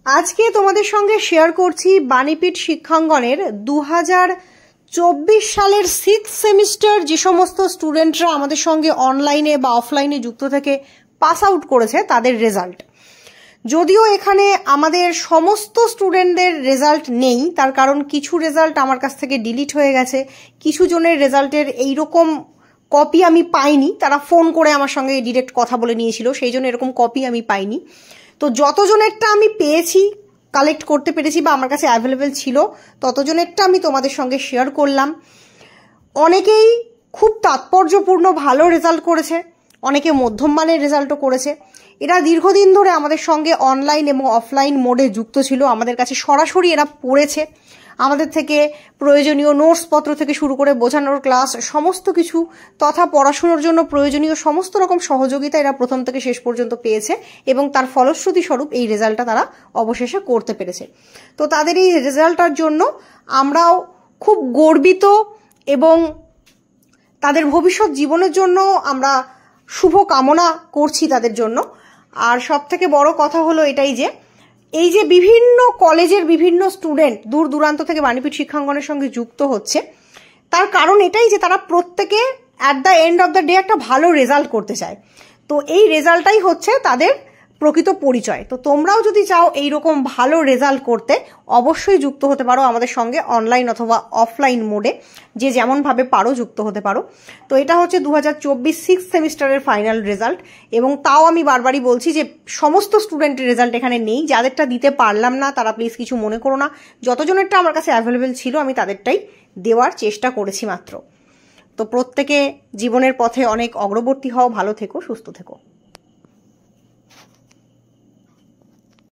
আজকে তোমাদের সঙ্গে শেয়ার করছি বাণীপীঠ শিক্ষাঙ্গনের 2024 সালের 6th সেমিস্টার যে সমস্ত স্টুডেন্টরা আমাদের সঙ্গে অনলাইনে বা অফলাইনে যুক্ত থেকে পাস আউট করেছে তাদের রেজাল্ট। যদিও এখানে আমাদের সমস্ত স্টুডেন্টদের রেজাল্ট নেই, তার কারণ কিছু রেজাল্ট আমার কাছ থেকে ডিলিট হয়ে গেছে, কিছু জনের রেজাল্টের এইরকম কপি আমি পাইনি, তারা ফোন করে আমার সঙ্গে ডিরেক্ট কথা বলে নিয়েছিল, সেই জন্য এরকম কপি আমি পাইনি। তো যতজনেরটা আমি পেয়েছি, কালেক্ট করতে পেরেছি বা আমার কাছে অ্যাভেলেবেল ছিল, ততজনেরটা আমি তোমাদের সঙ্গে শেয়ার করলাম। অনেকেই খুব তাৎপর্যপূর্ণ ভালো রেজাল্ট করেছে, অনেকে মধ্যম মানের রেজাল্টও করেছে। এরা দীর্ঘদিন ধরে আমাদের সঙ্গে অনলাইন এবং অফলাইন মোডে যুক্ত ছিল, আমাদের কাছে সরাসরি এরা পড়েছে, আমাদের থেকে প্রয়োজনীয় নোটসপত্র থেকে শুরু করে বোঝানোর ক্লাস সমস্ত কিছু তথা পড়াশোনার জন্য প্রয়োজনীয় সমস্ত রকম সহযোগিতা এরা প্রথম থেকে শেষ পর্যন্ত পেয়েছে এবং তার ফলশ্রুতি স্বরূপ এই রেজাল্টটা তারা অবশেষে করতে পেরেছে। তো তাদের এই রেজাল্টটার জন্য আমরাও খুব গর্বিত এবং তাদের ভবিষ্যৎ জীবনের জন্য আমরা শুভ কামনা করছি তাদের জন্য। আর সব থেকে বড় কথা হলো এটাই যে এই যে বিভিন্ন কলেজের বিভিন্ন স্টুডেন্ট দূর দূরান্ত থেকে বাণীপীঠ শিক্ষাঙ্গনের সঙ্গে যুক্ত হচ্ছে, তার কারণ এটাই যে তারা প্রত্যেকে at the end of the day একটা ভালো রেজাল্ট করতে চায়। তো এই রেজাল্টটাই হচ্ছে তাদের প্রকৃত পরিচয়। তো তোমরাও যদি চাও এইরকম ভালো রেজাল্ট করতে, অবশ্যই যুক্ত হতে পারো আমাদের সঙ্গে অনলাইন অথবা অফলাইন মোডে, যে যেমনভাবে পারো যুক্ত হতে পারো। তো এটা হচ্ছে 2024 6th সেমিস্টারের ফাইনাল রেজাল্ট, এবং তাও আমি বারবারই বলছি যে সমস্ত স্টুডেন্টের রেজাল্ট এখানে নেই, যাদেরটা দিতে পারলাম না তারা প্লিজ কিছু মনে করো না। যতজনেরটা আমার কাছে অ্যাভেলেবেল ছিল আমি তাদেরটাই দেওয়ার চেষ্টা করেছি মাত্র। তো প্রত্যেকে জীবনের পথে অনেক অগ্রবর্তী হও, ভালো থেকো, সুস্থ থেকো।